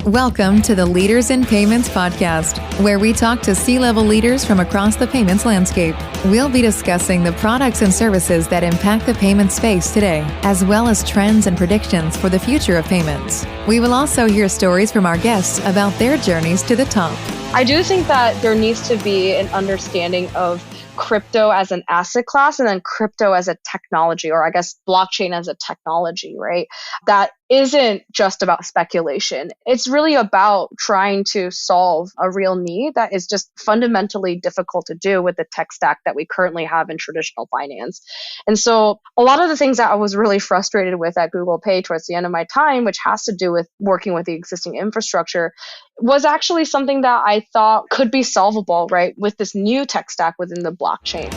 Welcome to the Leaders in Payments podcast, where we talk to C-level leaders from across the payments landscape. We'll be discussing the products and services that impact the payment space today, as well as trends and predictions for the future of payments. We will also hear stories from our guests about their journeys to the top. I do think that there needs to be an understanding of crypto as an asset class and then crypto as a technology, or I guess blockchain as a technology, right? That isn't just about speculation. It's really about trying to solve a real need that is just fundamentally difficult to do with the tech stack that we currently have in traditional finance. And so a lot of the things that I was really frustrated with at Google Pay towards the end of my time, which has to do with working with the existing infrastructure, was actually something that I thought could be solvable, right, with this new tech stack within the blockchain.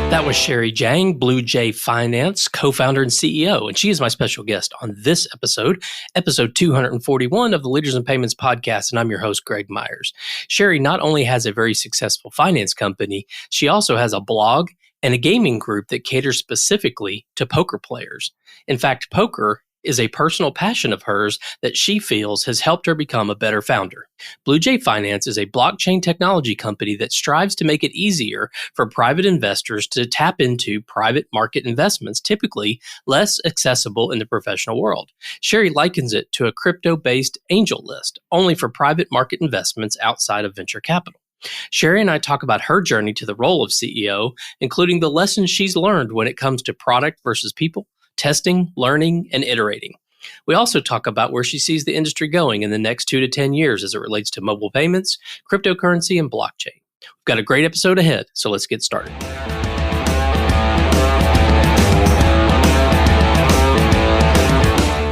That was Sherry Jiang, Bluejay Finance, co-founder and CEO, and she is my special guest on this episode 241 of the Leaders in Payments podcast, and I'm your host, Greg Myers. Sherry not only has a very successful finance company, she also has a blog and a gaming group that caters specifically to poker players. In fact, poker is a personal passion of hers that she feels has helped her become a better founder. Bluejay Finance is a blockchain technology company that strives to make it easier for private investors to tap into private market investments, typically less accessible in the professional world. Sherry likens it to a crypto-based angel list, only for private market investments outside of venture capital. Sherry and I talk about her journey to the role of CEO, including the lessons she's learned when it comes to product versus people, testing, learning, and iterating. We also talk about where she sees the industry going in the next 2 to 10 years as it relates to mobile payments, cryptocurrency, and blockchain. We've got a great episode ahead, so let's get started.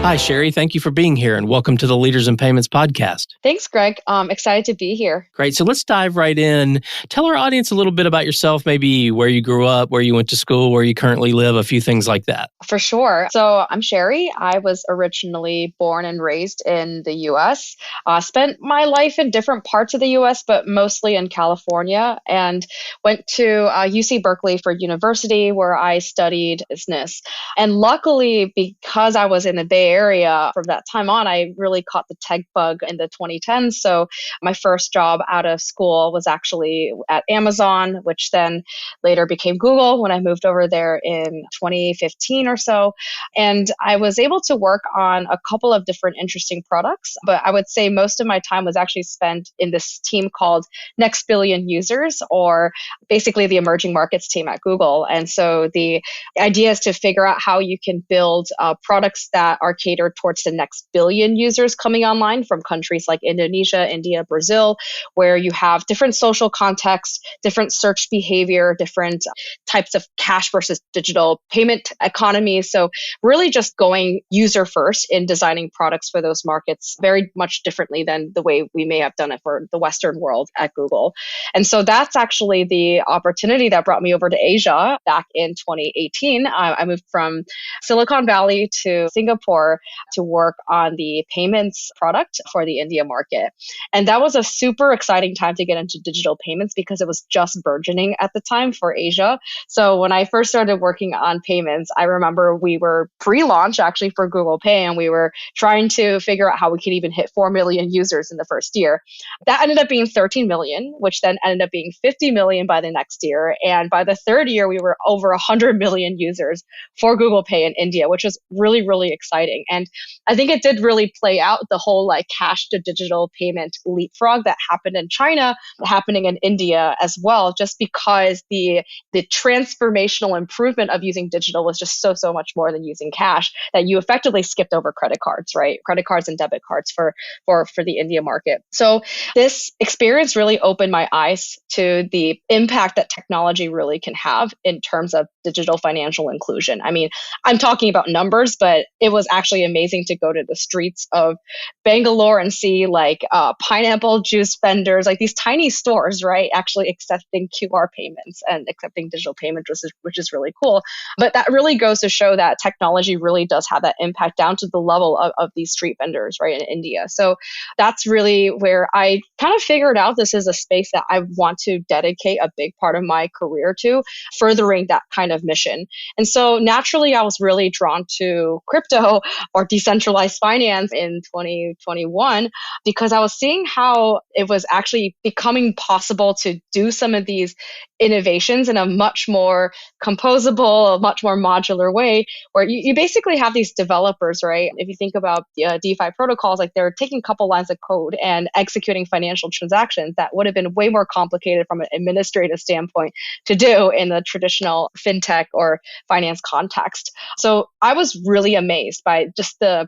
Hi, Sherry. Thank you for being here and welcome to the Leaders in Payments podcast. Thanks, Greg. Excited to be here. Great. So let's dive right in. Tell our audience a little bit about yourself, maybe where you grew up, where you went to school, where you currently live, a few things like that. For sure. So I'm Sherry. I was originally born and raised in the U.S. Spent my life in different parts of the U.S., but mostly in California, and went to UC Berkeley for university, where I studied business. And luckily, because I was in the Bay Area from that time on, I really caught the tech bug in the 2010s. So my first job out of school was actually at Amazon, which then later became Google when I moved over there in 2015 or so. And I was able to work on a couple of different interesting products, but I would say most of my time was actually spent in this team called Next Billion Users, or basically the emerging markets team at Google. And so the idea is to figure out how you can build products that are catered towards the next billion users coming online from countries like Indonesia, India, Brazil, where you have different social contexts, different search behavior, different types of cash versus digital payment economies. So really just going user first in designing products for those markets very much differently than the way we may have done it for the Western world at Google. And so that's actually the opportunity that brought me over to Asia back in 2018. I moved from Silicon Valley to Singapore to work on the payments product for the India market. And that was a super exciting time to get into digital payments because it was just burgeoning at the time for Asia. So when I first started working on payments, I remember we were pre-launch actually for Google Pay, and we were trying to figure out how we could even hit 4 million users in the first year. That ended up being 13 million, which then ended up being 50 million by the next year. And by the third year, we were over 100 million users for Google Pay in India, which was really, really exciting. And I think it did really play out the whole like cash to digital payment leapfrog that happened in China, happening in India as well, just because the transformational improvement of using digital was just so much more than using cash, that you effectively skipped over credit cards, right? Credit cards and debit cards for the India market. So this experience really opened my eyes to the impact that technology really can have in terms of digital financial inclusion. I mean, I'm talking about numbers, but it was actually actually amazing to go to the streets of Bangalore and see like pineapple juice vendors, like these tiny stores, right? Actually accepting QR payments and accepting digital payments, which is really cool. But that really goes to show that technology really does have that impact down to the level of these street vendors, right, in India. So that's really where I kind of figured out this is a space that I want to dedicate a big part of my career to, furthering that kind of mission. And so naturally, I was really drawn to crypto or decentralized finance in 2021 because I was seeing how it was actually becoming possible to do some of these innovations in a much more composable, a much more modular way, where you basically have these developers, right? If you think about DeFi protocols, like they're taking a couple lines of code and executing financial transactions that would have been way more complicated from an administrative standpoint to do in the traditional fintech or finance context. So I was really amazed by just the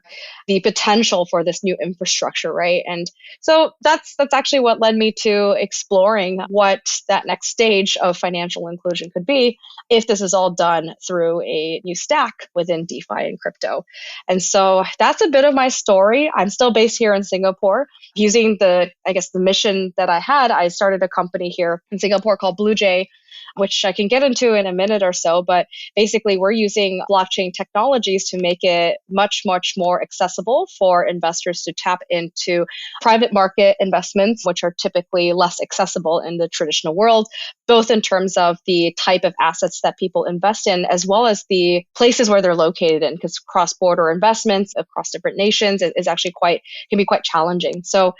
potential for this new infrastructure, right? And so that's actually what led me to exploring what that next stage of financial inclusion could be if this is all done through a new stack within DeFi and crypto. And so that's a bit of my story. I'm still based here in Singapore. Using the mission that I had, I started a company here in Singapore called Bluejay, which I can get into in a minute or so. But basically, we're using blockchain technologies to make it much, much more accessible for investors to tap into private market investments, which are typically less accessible in the traditional world, both in terms of the type of assets that people invest in, as well as the places where they're located in, because cross-border investments across different nations is actually can be quite challenging. So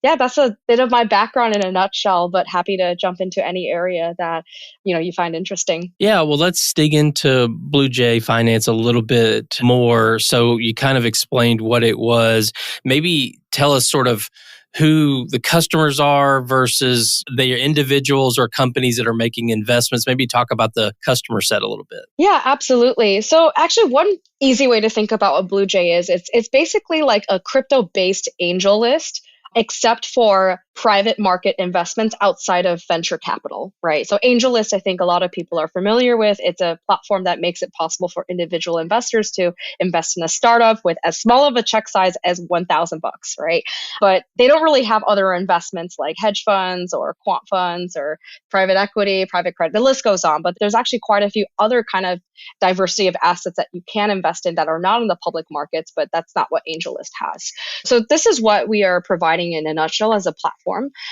yeah, that's a bit of my background in a nutshell, but happy to jump into any area that, you find interesting. Yeah, well, let's dig into Bluejay Finance a little bit more. So you kind of explained what it was. Maybe tell us sort of who the customers are versus the individuals or companies that are making investments. Maybe talk about the customer set a little bit. Yeah, absolutely. So actually, one easy way to think about what Bluejay is, it's basically like a crypto-based angel list, except for private market investments outside of venture capital, right? So AngelList, I think a lot of people are familiar with. It's a platform that makes it possible for individual investors to invest in a startup with as small of a check size as $1,000, right? But they don't really have other investments like hedge funds or quant funds or private equity, private credit. The list goes on, but there's actually quite a few other kind of diversity of assets that you can invest in that are not in the public markets, but that's not what AngelList has. So this is what we are providing in a nutshell as a platform.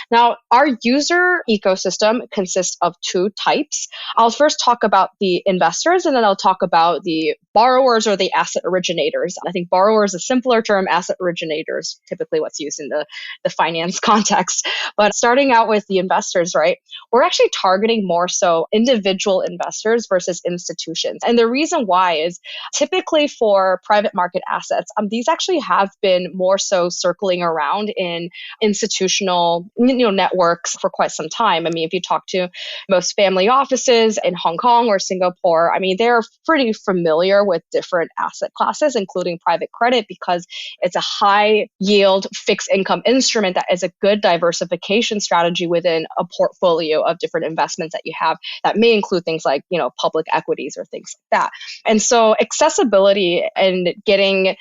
Now, our user ecosystem consists of two types. I'll first talk about the investors, and then I'll talk about the borrowers or the asset originators. I think borrower is a simpler term. Asset originators, typically what's used in the finance context. But starting out with the investors, right? We're actually targeting more so individual investors versus institutions. And the reason why is typically for private market assets, these actually have been more so circling around in institutional networks for quite some time. I mean, if you talk to most family offices in Hong Kong or Singapore, I mean, they're pretty familiar with different asset classes, including private credit, because it's a high yield fixed income instrument that is a good diversification strategy within a portfolio of different investments that you have that may include things like, public equities or things like that. And so accessibility and being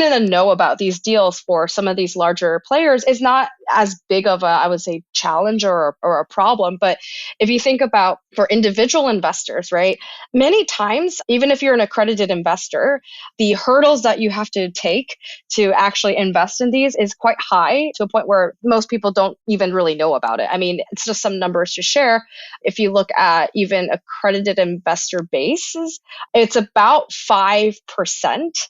in the know about these deals for some of these larger players is not as big of a, I would say, challenge or a problem. But if you think about for individual investors, right, many times, even if you're an accredited investor, the hurdles that you have to take to actually invest in these is quite high to a point where most people don't even really know about it. I mean, it's just some numbers to share. If you look at even accredited investor bases, it's about 5%,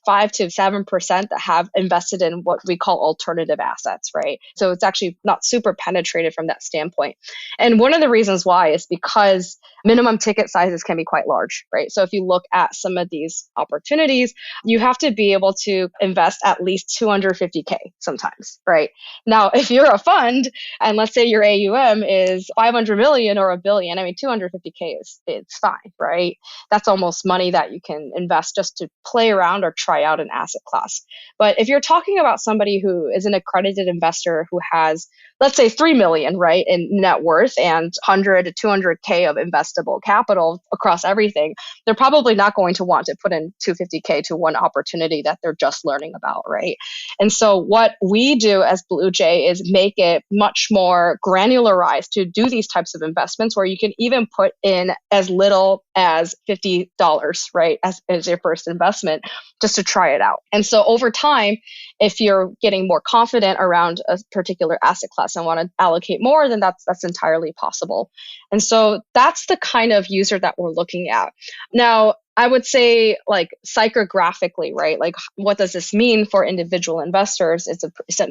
5 to 7% that have invested in what we call alternative assets, right? So it's actually not super penetrated from that standpoint. And one of the reasons why is because minimum ticket sizes can be quite large, right? So if you look at some of these opportunities, you have to be able to invest at least $250K sometimes, right? Now, if you're a fund and let's say your AUM is 500 million or a billion, I mean, $250K it's fine, right? That's almost money that you can invest just to play around or try out an asset class. But if you're talking about somebody who is an accredited investor who has let's say 3 million, right, in net worth and 100 to 200K of investable capital across everything, they're probably not going to want to put in 250K to one opportunity that they're just learning about, right? And so what we do as Bluejay is make it much more granularized to do these types of investments where you can even put in as little as $50, right, as your first investment, just to try it out. And so over time, if you're getting more confident around a particular asset class and want to allocate more, then that's entirely possible. And so that's the kind of user that we're looking at. Now, I would say like psychographically, right? Like what does this mean for individual investors? It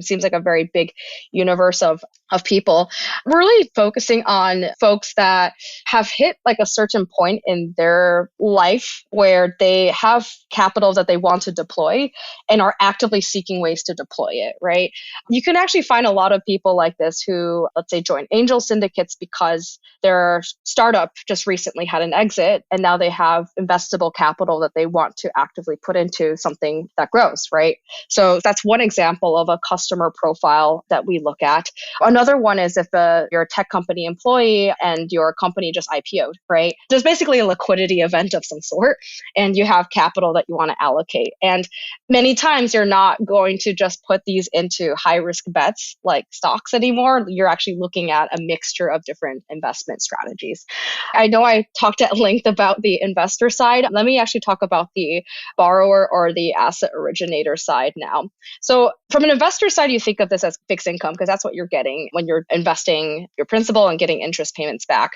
seems like a very big universe of people. We're really focusing on folks that have hit like a certain point in their life where they have capital that they want to deploy and are actively seeking ways to deploy it, right? You can actually find a lot of people like this who, let's say, join angel syndicates because their startup just recently had an exit and now they have investable capital that they want to actively put into something that grows, right? So that's one example of a customer profile that we look at. Another one is if you're a tech company employee and your company just IPO'd, right? There's basically a liquidity event of some sort and you have capital that you want to allocate. And many times you're not going to just put these into high risk bets like stocks anymore. You're actually looking at a mixture of different investment strategies. I know I talked at length about the investor side. Let me actually talk about the borrower or the asset originator side now. So from an investor side, you think of this as fixed income because that's what you're getting when you're investing your principal and getting interest payments back.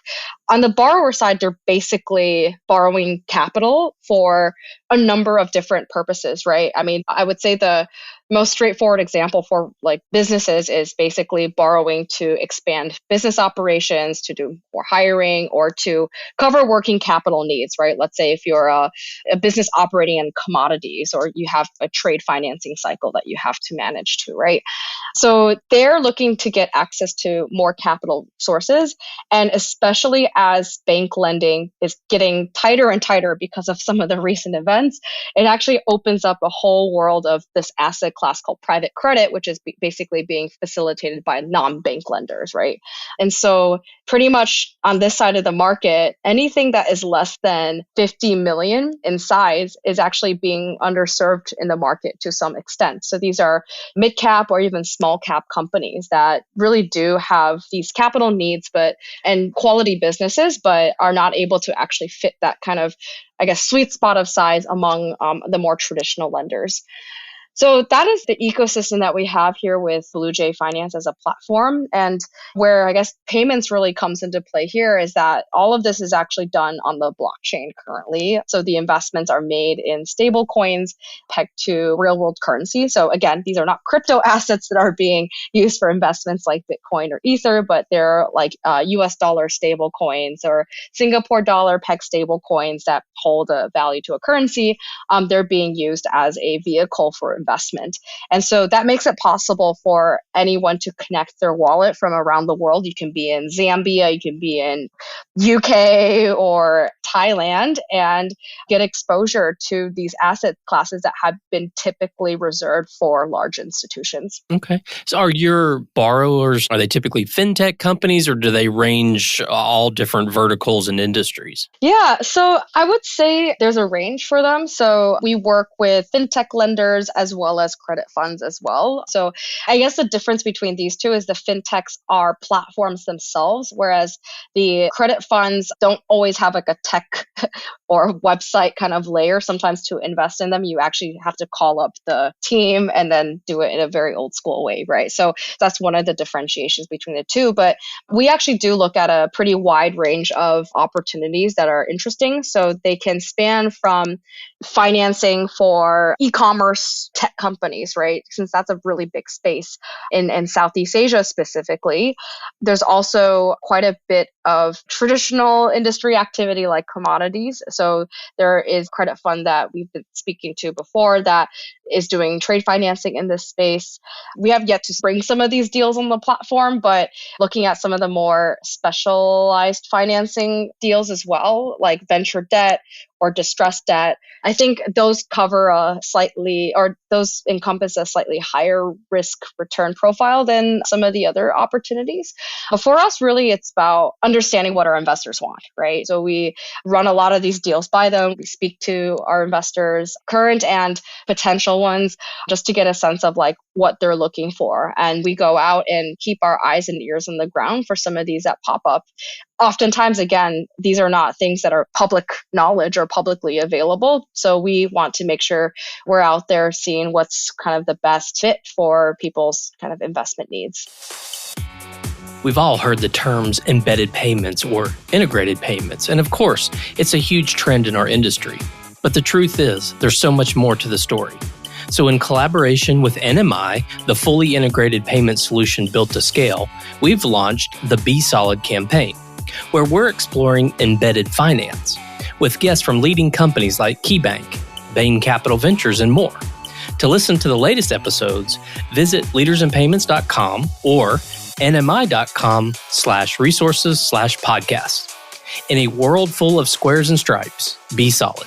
On the borrower side, they're basically borrowing capital for a number of different purposes, right? I mean, I would say the most straightforward example for like businesses is basically borrowing to expand business operations, to do more hiring, or to cover working capital needs, right? Let's say if you're a business operating in commodities or you have a trade financing cycle that you have to manage too, right? So they're looking to get access to more capital sources. And especially as bank lending is getting tighter and tighter because of some of the recent events, it actually opens up a whole world of this asset class called private credit, which is basically being facilitated by non-bank lenders, right? And so pretty much on this side of the market, anything that is less than 50 million in size is actually being underserved in the market to some extent. So these are mid-cap or even small cap companies that really do have these capital needs and quality businesses, but are not able to actually fit that kind of, I guess, sweet spot of size among the more traditional lenders. So that is the ecosystem that we have here with Bluejay Finance as a platform. And where I guess payments really comes into play here is that all of this is actually done on the blockchain currently. So the investments are made in stable coins pegged to real world currency. So again, these are not crypto assets that are being used for investments like Bitcoin or Ether, but they're like US dollar stable coins or Singapore dollar pegged stable coins that hold a value to a currency. They're being used as a vehicle for investment. And so that makes it possible for anyone to connect their wallet from around the world. You can be in Zambia, you can be in UK or Thailand and get exposure to these asset classes that have been typically reserved for large institutions. Okay. So are your borrowers, are they typically fintech companies or do they range all different verticals and industries? Yeah, so I would say there's a range for them. So we work with fintech lenders as well as credit funds as well. So I guess the difference between these two is the fintechs are platforms themselves, whereas the credit funds don't always have like a tech or website kind of layer. Sometimes to invest in them, you actually have to call up the team and then do it in a very old school way, right? So that's one of the differentiations between the two. But we actually do look at a pretty wide range of opportunities that are interesting. So they can span from financing for e-commerce tech companies, right? Since that's a really big space in Southeast Asia specifically. There's also quite a bit of traditional industry activity like commodities. So there is a credit fund that we've been speaking to before that is doing trade financing in this space. We have yet to bring some of these deals on the platform, but looking at some of the more specialized financing deals as well, like venture debt or distressed debt. I think those those encompass a slightly higher risk return profile than some of the other opportunities. But for us, really, it's about understanding what our investors want, right? So we run a lot of these deals by them. We speak to our investors, current and potential ones, just to get a sense of like what they're looking for. And we go out and keep our eyes and ears on the ground for some of these that pop up. Oftentimes, again, these are not things that are public knowledge or publicly available. So we want to make sure we're out there seeing what's kind of the best fit for people's kind of investment needs. We've all heard the terms embedded payments or integrated payments. And of course, it's a huge trend in our industry. But the truth is, there's so much more to the story. So in collaboration with NMI, the fully integrated payment solution built to scale, we've launched the Be Solid campaign, where we're exploring embedded finance with guests from leading companies like KeyBank, Bain Capital Ventures, and more. To listen to the latest episodes, visit leadersinpayments.com or nmi.com/resources/podcast. In a world full of squares and stripes, be solid.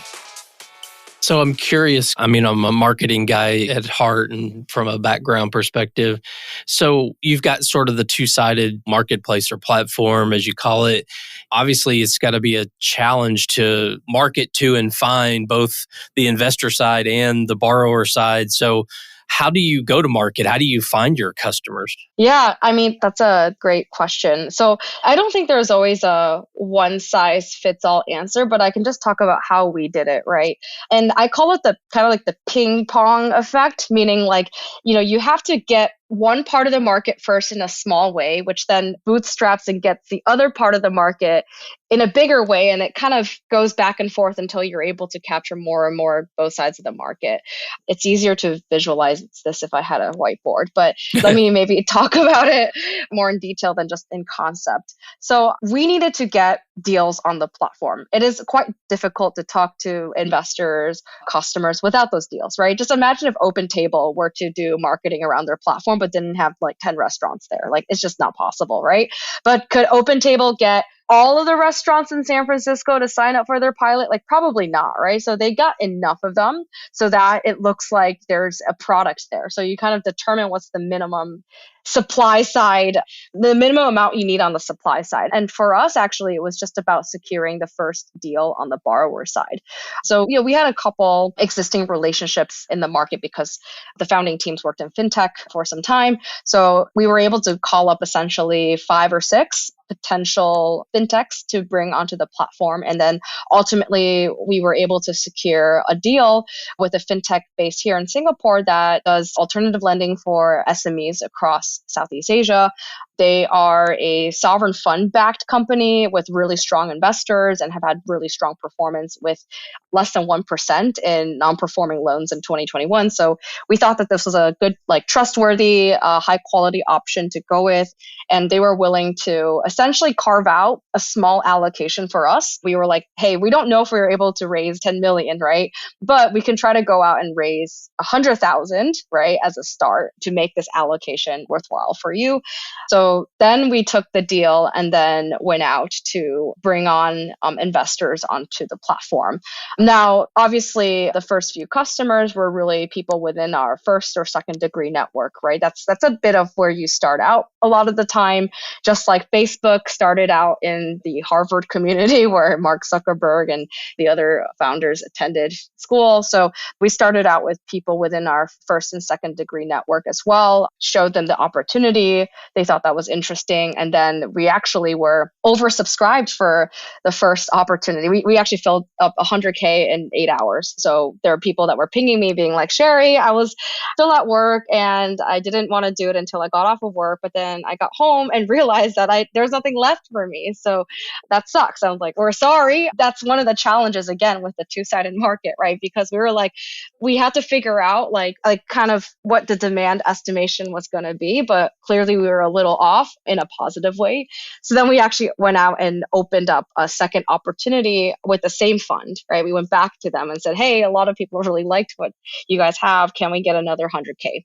So I'm curious, I'm a marketing guy at heart and from a background perspective. So you've got sort of the two-sided marketplace or platform, as you call it. Obviously, it's got to be a challenge to market to and find both the investor side and the borrower side. So how do you go to market? How do you find your customers? Yeah, that's a great question. So I don't think there's always a one size fits all answer, but I can just talk about how we did it, right? And I call it the kind of like the ping pong effect, meaning like, you have to get one part of the market first in a small way, which then bootstraps and gets the other part of the market in a bigger way. And it kind of goes back and forth until you're able to capture more and more both sides of the market. It's easier to visualize this if I had a whiteboard, but let me maybe talk about it more in detail than just in concept. So we needed to get deals on the platform. It is quite difficult to talk to investors, customers without those deals, right? Just imagine if OpenTable were to do marketing around their platform, but didn't have like 10 restaurants there. Like it's just not possible, right? But could OpenTable get all of the restaurants in San Francisco to sign up for their pilot? Like probably not, right? So they got enough of them so that it looks like there's a product there. So you kind of determine what's the minimum supply side, the minimum amount you need on the supply side. And for us, actually, it was just about securing the first deal on the borrower side. So, we had a couple existing relationships in the market because the founding teams worked in fintech for some time. So we were able to call up essentially 5 or 6 potential fintechs to bring onto the platform. And then ultimately, we were able to secure a deal with a fintech based here in Singapore that does alternative lending for SMEs across Southeast Asia. They are a sovereign fund-backed company with really strong investors and have had really strong performance with less than 1% in non-performing loans in 2021. So we thought that this was a good, trustworthy, high-quality option to go with. And they were willing to essentially carve out a small allocation for us. We were like, hey, we don't know if we were able to raise 10 million, right? But we can try to go out and raise 100,000, right, as a start to make this allocation worthwhile for you. So then we took the deal and then went out to bring on investors onto the platform. Now, obviously, the first few customers were really people within our first or second degree network, right? That's a bit of where you start out a lot of the time, just like Facebook started out in the Harvard community where Mark Zuckerberg and the other founders attended school. So we started out with people within our first and second degree network as well, showed them the opportunity. They thought that was interesting. And then we actually were oversubscribed for the first opportunity. We actually filled up 100K in 8 hours. So there are people that were pinging me being like, Sherry, I was still at work and I didn't want to do it until I got off of work. But then I got home and realized that there's nothing left for me. So that sucks. I was like, we're sorry. That's one of the challenges, again, with the two-sided market, right? Because we were like, we had to figure out like kind of what the demand estimation was going to be. But clearly we were a little off in a positive way. So then we actually went out and opened up a second opportunity with the same fund, right? We went back to them and said, hey, a lot of people really liked what you guys have. Can we get another 100K?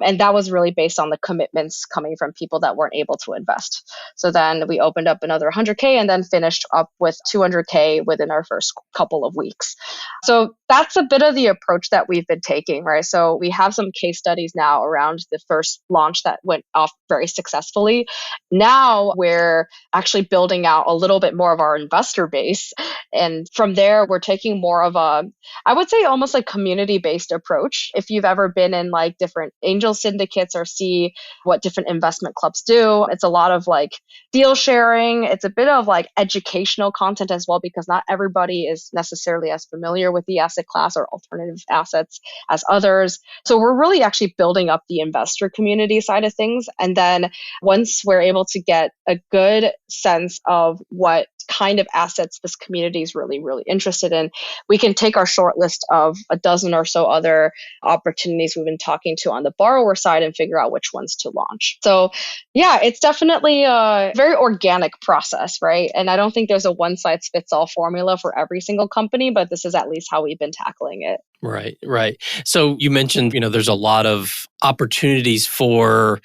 And that was really based on the commitments coming from people that weren't able to invest. So then we opened up another 100K and then finished up with 200K within our first couple of weeks. So that's a bit of the approach that we've been taking, right? So we have some case studies now around the first launch that went off very successfully. Now we're actually building out a little bit more of our investor base. And from there, we're taking more of a, I would say almost like community-based approach. If you've ever been in like different angel syndicates or see what different investment clubs do, it's a lot of like deal sharing. It's a bit of like educational content as well, because not everybody is necessarily as familiar with the asset class or alternative assets as others. So we're really actually building up the investor community side of things. And then once we're able to get a good sense of what kind of assets this community is really, really interested in, we can take our short list of a dozen or so other opportunities we've been talking to on the borrower side and figure out which ones to launch. So yeah, it's definitely a very organic process, right? And I don't think there's a one size fits all formula for every single company, but this is at least how we've been tackling it. Right, right. So you mentioned, there's a lot of opportunities for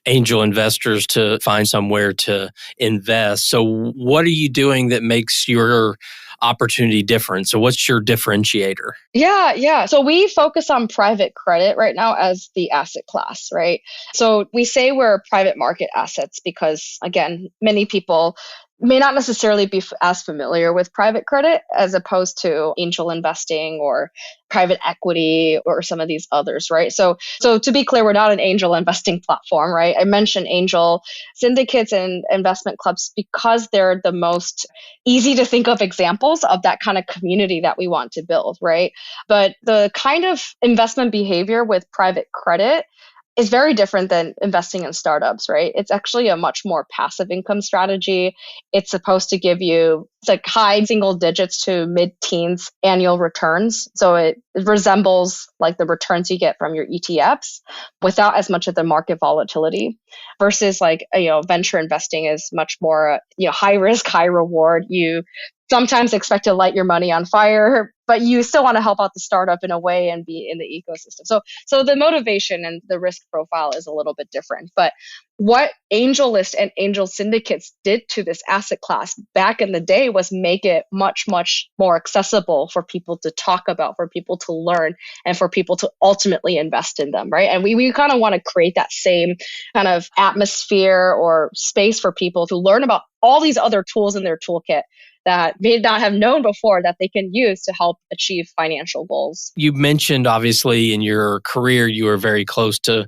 angel investors to find somewhere to invest. So what are you doing that makes your opportunity different? So what's your differentiator? Yeah. So we focus on private credit right now as the asset class, right? So we say we're private market assets because, again, many people may not necessarily be as familiar with private credit as opposed to angel investing or private equity or some of these others, right? So to be clear, we're not an angel investing platform, right? I mentioned angel syndicates and investment clubs because they're the most easy to think of examples of that kind of community that we want to build, right? But the kind of investment behavior with private credit is very different than investing in startups, right? It's actually a much more passive income strategy. It's supposed to give you like high single digits to mid-teens annual returns. So it resembles like the returns you get from your ETFs without as much of the market volatility versus like, venture investing is much more, high risk, high reward. You sometimes expect to light your money on fire, but you still want to help out the startup in a way and be in the ecosystem. So the motivation and the risk profile is a little bit different. But what AngelList and Angel Syndicates did to this asset class back in the day was make it much, much more accessible for people to talk about, for people to learn, and for people to ultimately invest in them, right? And we kind of want to create that same kind of atmosphere or space for people to learn about all these other tools in their toolkit that may not have known before that they can use to help achieve financial goals. You mentioned, obviously, in your career, you were very close to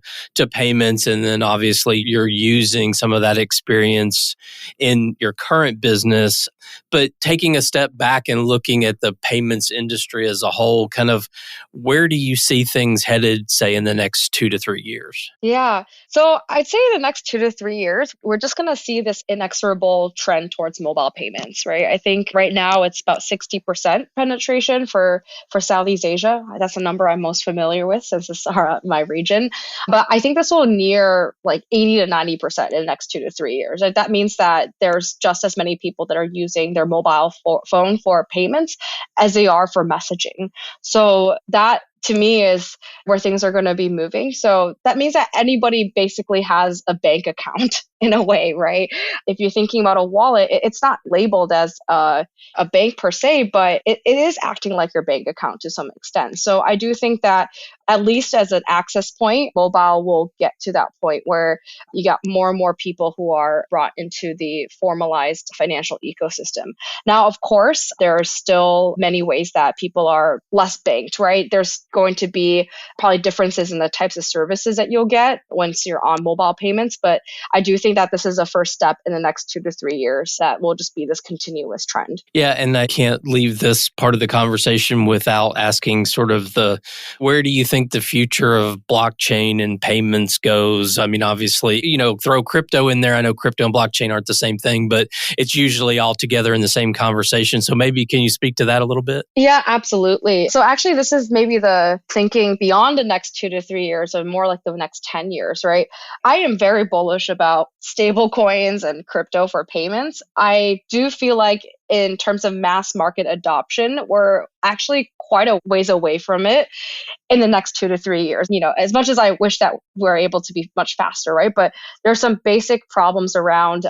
payments, and then obviously you're using some of that experience in your current business. But taking a step back and looking at the payments industry as a whole, kind of where do you see things headed, say, in the next 2 to 3 years? Yeah. So I'd say in the next 2 to 3 years, we're just going to see this inexorable trend towards mobile payments, right? I think right now it's about 60% penetration for Southeast Asia. That's the number I'm most familiar with since this is my region. But I think this will near like 80 to 90% in the next 2 to 3 years. That means that there's just as many people that are using their mobile phone for payments as they are for messaging. So that to me is where things are going to be moving. So that means that anybody basically has a bank account in a way, right? If you're thinking about a wallet, it's not labeled as a bank per se, but it is acting like your bank account to some extent. So I do think that at least as an access point, mobile will get to that point where you got more and more people who are brought into the formalized financial ecosystem. Now, of course, there are still many ways that people are less banked, right? There's going to be probably differences in the types of services that you'll get once you're on mobile payments. But I do think that this is a first step in the next 2 to 3 years that will just be this continuous trend. Yeah, and I can't leave this part of the conversation without asking sort of where do you think the future of blockchain and payments goes? I mean, obviously, throw crypto in there. I know crypto and blockchain aren't the same thing, but it's usually all together in the same conversation. So maybe can you speak to that a little bit? Yeah, absolutely. So actually, this is maybe the thinking beyond the next 2 to 3 years or more like the next 10 years, right? I am very bullish about stable coins and crypto for payments. I do feel like in terms of mass market adoption, we're actually quite a ways away from it. in the next 2 to 3 years. As much as I wish that we're able to be much faster, right? But there's some basic problems around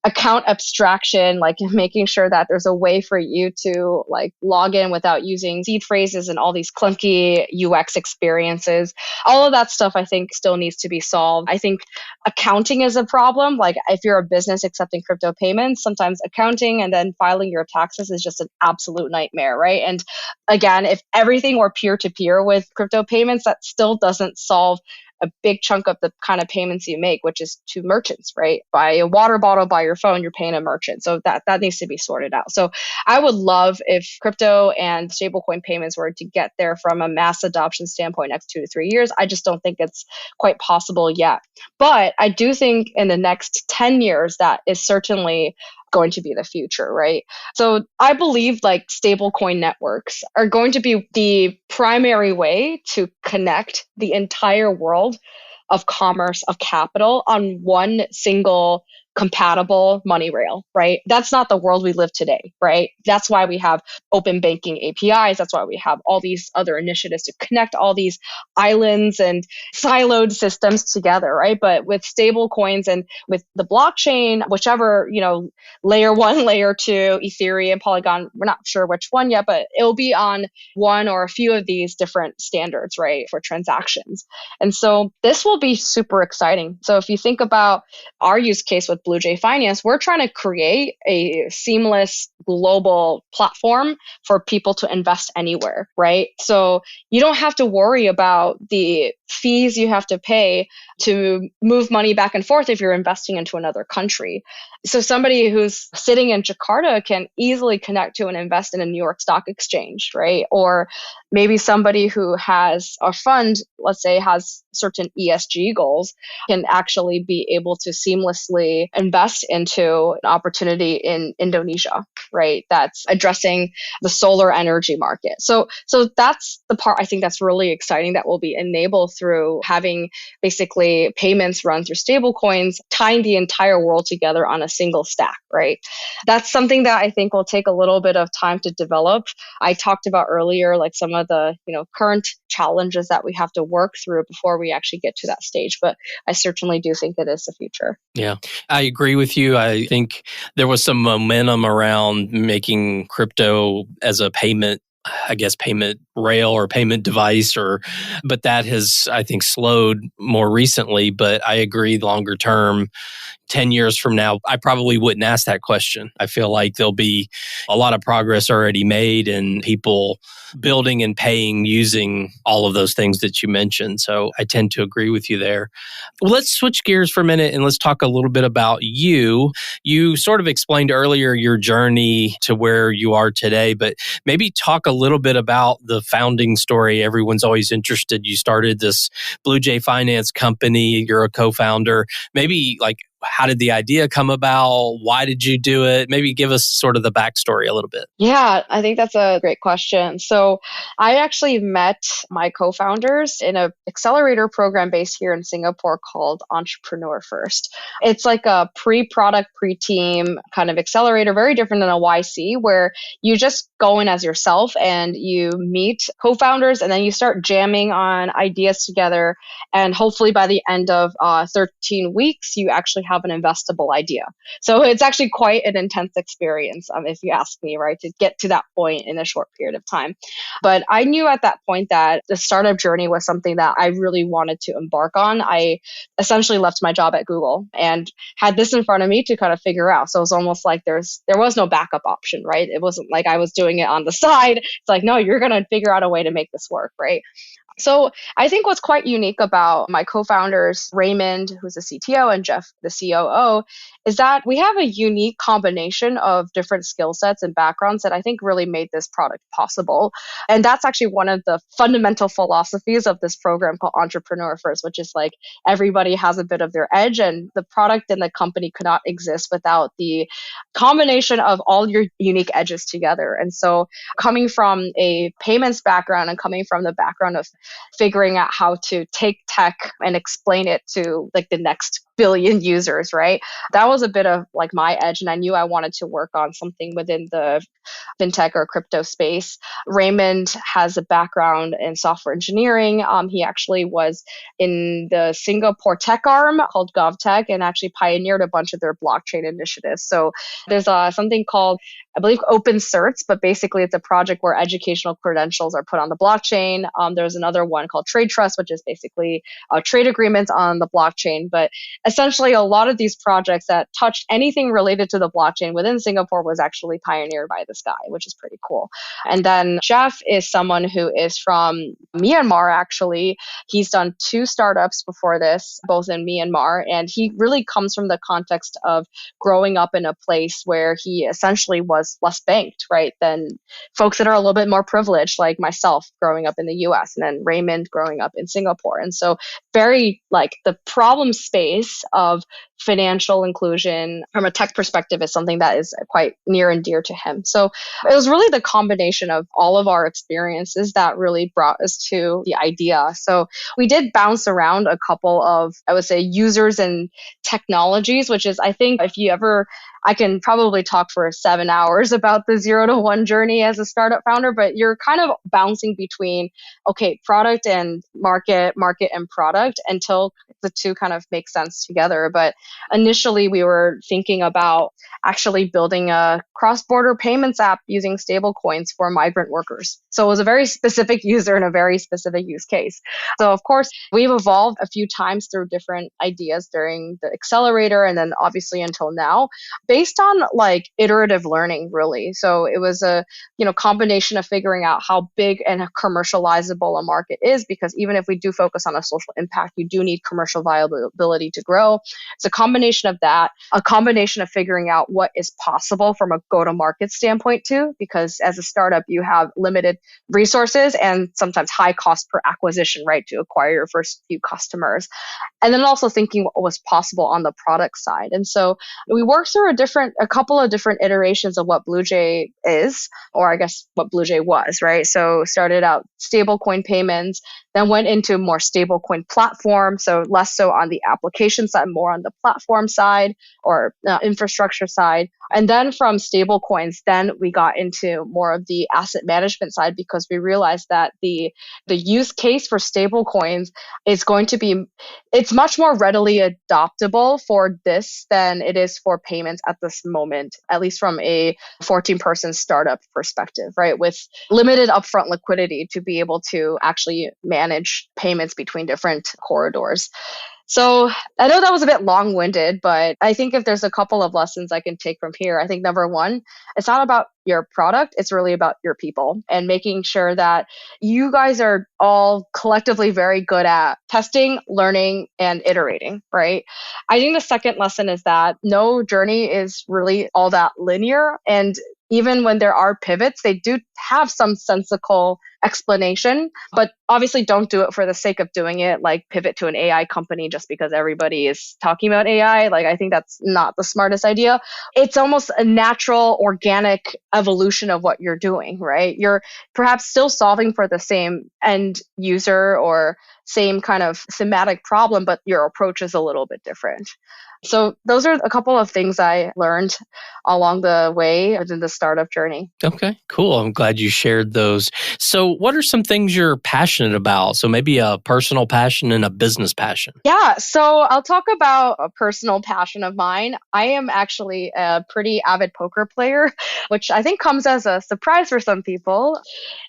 account abstraction, like making sure that there's a way for you to like log in without using seed phrases and all these clunky UX experiences. All of that stuff I think still needs to be solved. I think accounting is a problem. Like if you're a business accepting crypto payments, sometimes accounting and then filing your taxes is just an absolute nightmare, right? And again, if everything were peer-to-peer with crypto payments, that still doesn't solve a big chunk of the kind of payments you make, which is to merchants, right? Buy a water bottle, buy your phone, you're paying a merchant. So that needs to be sorted out. So I would love if crypto and stablecoin payments were to get there from a mass adoption standpoint next 2 to 3 years. I just don't think it's quite possible yet. But I do think in the next 10 years, that is certainly going to be the future, right? So I believe like stablecoin networks are going to be the primary way to connect the entire world of commerce, of capital on one single compatible money rail, right? That's not the world we live today, right? That's why we have open banking APIs. That's why we have all these other initiatives to connect all these islands and siloed systems together, right? But with stable coins and with the blockchain, whichever, layer 1, layer 2, Ethereum, Polygon, we're not sure which one yet, but it'll be on one or a few of these different standards, right, for transactions. And so this will be super exciting. So if you think about our use case with Bluejay Finance, we're trying to create a seamless global platform for people to invest anywhere, right? So you don't have to worry about the fees you have to pay to move money back and forth if you're investing into another country. So somebody who's sitting in Jakarta can easily connect to and invest in a New York Stock Exchange, right? Or maybe somebody who has a fund, let's say has certain ESG goals, can actually be able to seamlessly invest into an opportunity in Indonesia, right? That's addressing the solar energy market. So that's the part I think that's really exciting that will be enabled through having basically payments run through stable coins, tying the entire world together on a single stack, right? That's something that I think will take a little bit of time to develop. I talked about earlier, like some of the current challenges that we have to work through before we actually get to that stage. But I certainly do think it is the future. Yeah, I agree with you. I think there was some momentum around making crypto as a payment rail or payment device, but that has, I think, slowed more recently. But I agree, longer term, 10 years from now, I probably wouldn't ask that question. I feel like there'll be a lot of progress already made and people building and paying using all of those things that you mentioned. So I tend to agree with you there. Well, let's switch gears for a minute and let's talk a little bit about you. You sort of explained earlier your journey to where you are today, but maybe talk a little bit about the founding story. Everyone's always interested. You started this Bluejay Finance company. You're a co-founder. Maybe like, how did the idea come about? Why did you do it? Maybe give us sort of the backstory a little bit. Yeah, I think that's a great question. So I actually met my co-founders in an accelerator program based here in Singapore called Entrepreneur First. It's like a pre-product, pre-team kind of accelerator, very different than a YC, where you just go in as yourself and you meet co-founders and then you start jamming on ideas together. And hopefully by the end of 13 weeks, you actually have an investable idea. So it's actually quite an intense experience, if you ask me, right, to get to that point in a short period of time. But I knew at that point that the startup journey was something that I really wanted to embark on. I essentially left my job at Google and had this in front of me to kind of figure out. So it was almost like there was no backup option, right? It wasn't like I was doing it on the side. It's like, no, you're going to figure out a way to make this work, right? So I think what's quite unique about my co-founders, Raymond, who's the CTO, and Jeff, the COO, is that we have a unique combination of different skill sets and backgrounds that I think really made this product possible. And that's actually one of the fundamental philosophies of this program called Entrepreneur First, which is like everybody has a bit of their edge and the product and the company could not exist without the combination of all your unique edges together. And so coming from a payments background and coming from the background of figuring out how to take tech and explain it to like the next billion users, right? That was a bit of like my edge. And I knew I wanted to work on something within the fintech or crypto space. Raymond has a background in software engineering. He actually was in the Singapore tech arm called GovTech and actually pioneered a bunch of their blockchain initiatives. So there's something called, I believe, Open Certs, but basically it's a project where educational credentials are put on the blockchain. There's another one called Trade Trust, which is basically trade agreements on the blockchain. But essentially, a lot of these projects that touched anything related to the blockchain within Singapore was actually pioneered by this guy, which is pretty cool. And then Jeff is someone who is from Myanmar, actually. He's done 2 startups before this, both in Myanmar. And he really comes from the context of growing up in a place where he essentially was less banked, right, than folks that are a little bit more privileged, like myself growing up in the US, and then Raymond growing up in Singapore. And so very like the problem space of financial inclusion from a tech perspective is something that is quite near and dear to him. So it was really the combination of all of our experiences that really brought us to the idea. So we did bounce around a couple of, I would say, users and technologies, which is, I think, if you ever, I can probably talk for 7 hours about the 0 to 1 journey as a startup founder, but you're kind of bouncing between, okay, product and market and product until the two kind of make sense together. But initially, we were thinking about actually building a cross-border payments app using stablecoins for migrant workers. So it was a very specific user and a very specific use case. So of course, we've evolved a few times through different ideas during the accelerator and then obviously until now, based on like iterative learning, really. So it was a combination of figuring out how big and commercializable a market is, because even if we do focus on a social impact, you do need commercial viability to grow. It's a combination of that, a combination of figuring out what is possible from a go-to-market standpoint too, because as a startup, you have limited resources and sometimes high cost per acquisition, right, to acquire your first few customers. And then also thinking what was possible on the product side. And so we worked through a couple of different iterations of what Bluejay is, or I guess what Bluejay was, right? So started out stablecoin payments, then went into more stablecoin platform. So less so on the application side, more on the platform side or infrastructure side. And then from stablecoins, then we got into more of the asset management side, because we realized that the use case for stablecoins is going to be, it's much more readily adoptable for this than it is for payments at this moment, at least from a 14-person startup perspective, right? With limited upfront liquidity to be able to actually manage payments between different corridors. So I know that was a bit long-winded, but I think if there's a couple of lessons I can take from here, I think number one, it's not about your product, it's really about your people and making sure that you guys are all collectively very good at testing, learning, and iterating, right? I think the second lesson is that no journey is really all that linear. And even when there are pivots, they do have some sensical explanation, but obviously don't do it for the sake of doing it, like pivot to an AI company just because everybody is talking about AI. Like, I think that's not the smartest idea. It's almost a natural, organic evolution of what you're doing, right? You're perhaps still solving for the same end user or same kind of thematic problem, but your approach is a little bit different. So those are a couple of things I learned along the way in the startup journey. Okay, cool. I'm glad you shared those. So what are some things you're passionate about? So maybe a personal passion and a business passion. Yeah, so I'll talk about a personal passion of mine. I am actually a pretty avid poker player, which I think comes as a surprise for some people.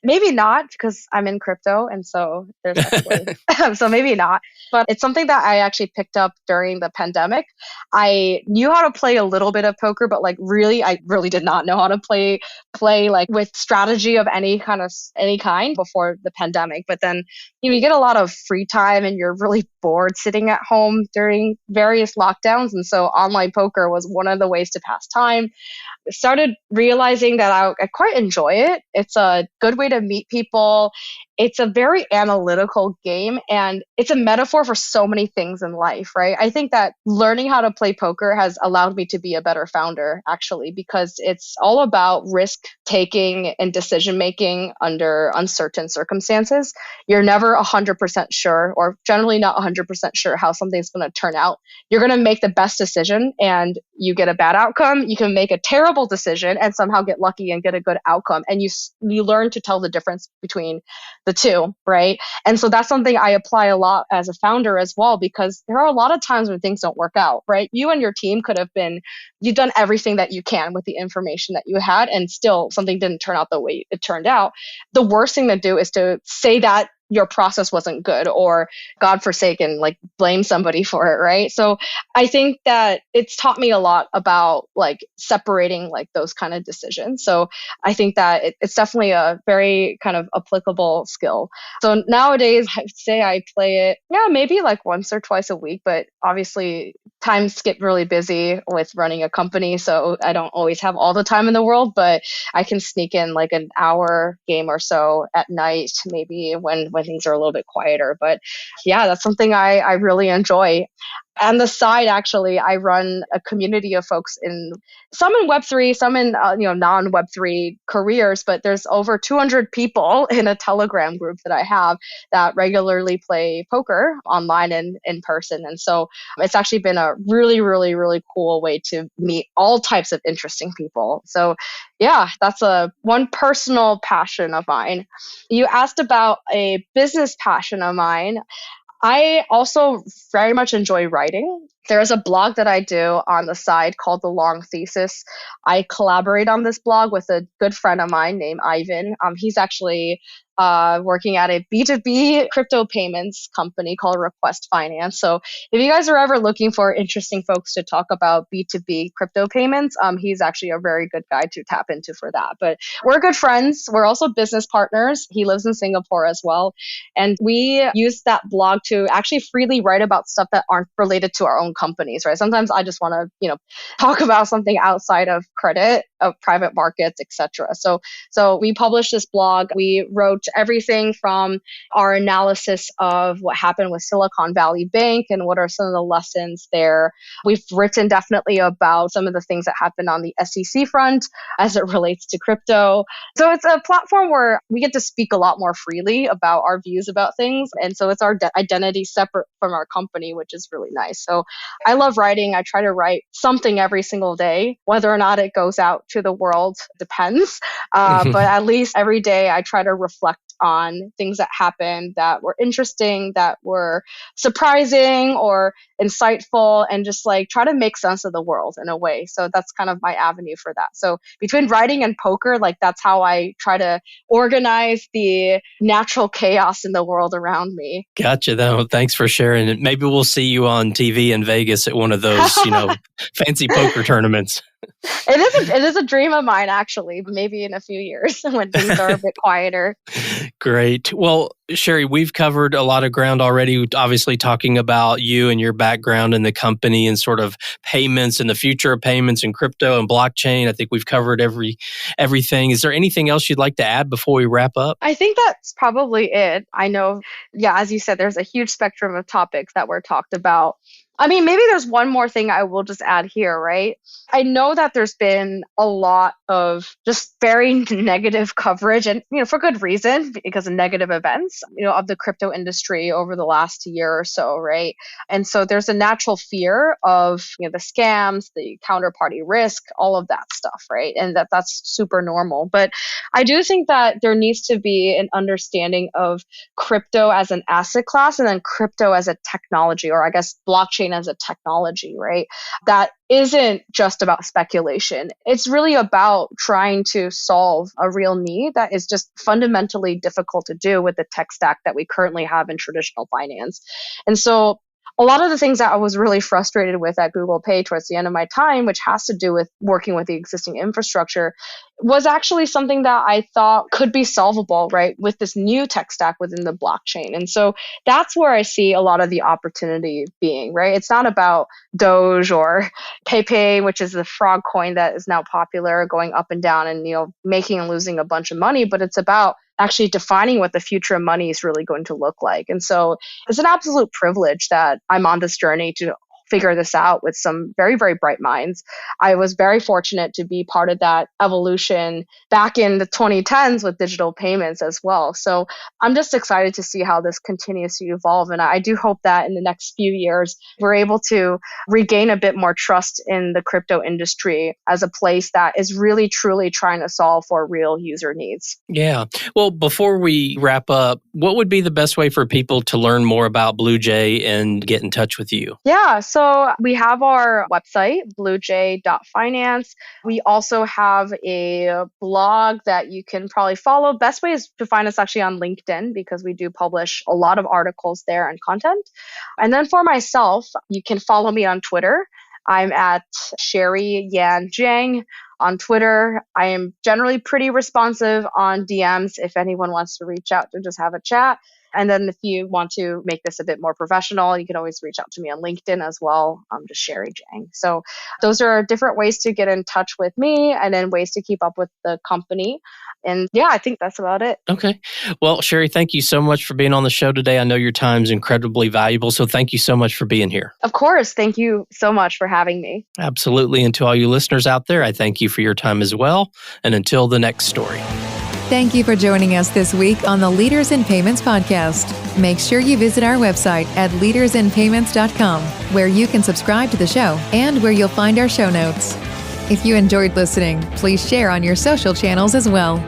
Maybe not, because I'm in crypto, and so there's actually, so maybe not. But it's something that I actually picked up during the pandemic. I knew how to play a little bit of poker, but I really did not know how to play like with strategy of any kind before the pandemic. But then you get a lot of free time and you're really bored sitting at home during various lockdowns. And so online poker was one of the ways to pass time. I started realizing that I quite enjoy it. It's a good way to meet people. it's a very analytical game, and it's a metaphor for so many things in life, right? I think that learning how to play poker has allowed me to be a better founder, actually, because it's all about risk taking and decision making under uncertain circumstances. You're never 100% sure, or generally not 100% sure how something's going to turn out. You're going to make the best decision and you get a bad outcome. You can make a terrible decision and somehow get lucky and get a good outcome. And you learn to tell the difference between the two, right? And so that's something I apply a lot as a founder as well, because there are a lot of times when things don't work out, right? You and your team you've done everything that you can with the information that you had, and still something didn't turn out the way it turned out. The worst thing to do is to say that your process wasn't good, or God forsaken, like blame somebody for it, right? So I think that it's taught me a lot about like separating like those kind of decisions. So I think that it's definitely a very kind of applicable skill. So nowadays, I would say I play it, maybe like once or twice a week, but obviously times get really busy with running a company. So I don't always have all the time in the world, but I can sneak in like an hour game or so at night, maybe when things are a little bit quieter. But yeah, that's something I really enjoy. On the side, actually, I run a community of folks some in Web3, some in non-Web3 careers, but there's over 200 people in a Telegram group that I have that regularly play poker online and in person. And so it's actually been a really, really, really cool way to meet all types of interesting people. So yeah, that's one personal passion of mine. You asked about a business passion of mine. I also very much enjoy writing. There is a blog that I do on the side called The Long Thesis. I collaborate on this blog with a good friend of mine named Ivan. He's actually working at a B2B crypto payments company called Request Finance. So if you guys are ever looking for interesting folks to talk about B2B crypto payments, he's actually a very good guy to tap into for that. But we're good friends. We're also business partners. He lives in Singapore as well. And we use that blog to actually freely write about stuff that aren't related to our own companies, right? Sometimes I just want to, talk about something outside of credit, of private markets, etc. So we published this blog. We wrote everything from our analysis of what happened with Silicon Valley Bank and what are some of the lessons there. We've written definitely about some of the things that happened on the SEC front as it relates to crypto. So it's a platform where we get to speak a lot more freely about our views about things. And so it's our identity separate from our company, which is really nice. So I love writing. I try to write something every single day. Whether or not it goes out to the world depends. But at least every day I try to reflect on things that happened that were interesting, that were surprising or insightful, and just like try to make sense of the world in a way. So that's kind of my avenue for that. So between writing and poker, like that's how I try to organize the natural chaos in the world around me. Gotcha, though. Thanks for sharing it. Maybe we'll see you on TV in Vegas at one of those, fancy poker tournaments. It is a dream of mine, actually, maybe in a few years when things are a bit quieter. Great. Well, Sherry, we've covered a lot of ground already, obviously talking about you and your background in the company and sort of payments and the future of payments and crypto and blockchain. I think we've covered everything. Is there anything else you'd like to add before we wrap up? I think that's probably it. I know, as you said, there's a huge spectrum of topics that were talked about. I mean, maybe there's one more thing I will just add here, right? I know that there's been a lot of just very negative coverage and, for good reason, because of negative events, of the crypto industry over the last year or so, right? And so there's a natural fear of, the scams, the counterparty risk, all of that stuff, right? And that's super normal. But I do think that there needs to be an understanding of crypto as an asset class and then crypto as a technology, or I guess blockchain as a technology, right? That isn't just about speculation. It's really about trying to solve a real need that is just fundamentally difficult to do with the tech stack that we currently have in traditional finance. And so a lot of the things that I was really frustrated with at Google Pay towards the end of my time, which has to do with working with the existing infrastructure, was actually something that I thought could be solvable, right, with this new tech stack within the blockchain. And so that's where I see a lot of the opportunity being, right? It's not about Doge or PayPay, which is the frog coin that is now popular, going up and down and, making and losing a bunch of money, but it's about actually defining what the future of money is really going to look like. And so it's an absolute privilege that I'm on this journey to figure this out with some very, very bright minds. I was very fortunate to be part of that evolution back in the 2010s with digital payments as well. So I'm just excited to see how this continues to evolve. And I do hope that in the next few years, we're able to regain a bit more trust in the crypto industry as a place that is really, truly trying to solve for real user needs. Yeah. Well, before we wrap up, what would be the best way for people to learn more about Bluejay and get in touch with you? Yeah, so we have our website, bluejay.finance. We also have a blog that you can probably follow. Best way is to find us actually on LinkedIn because we do publish a lot of articles there and content. And then for myself, you can follow me on Twitter. I'm at Sherry Yan Jiang on Twitter. I am generally pretty responsive on DMs if anyone wants to reach out to just have a chat. And then if you want to make this a bit more professional, you can always reach out to me on LinkedIn as well. I'm just Sherry Jiang. So those are different ways to get in touch with me and then ways to keep up with the company. And yeah, I think that's about it. Okay. Well, Sherry, thank you so much for being on the show today. I know your time is incredibly valuable. So thank you so much for being here. Of course. Thank you so much for having me. Absolutely. And to all you listeners out there, I thank you for your time as well. And until the next story. Thank you for joining us this week on the Leaders in Payments podcast. Make sure you visit our website at leadersinpayments.com, where you can subscribe to the show and where you'll find our show notes. If you enjoyed listening, please share on your social channels as well.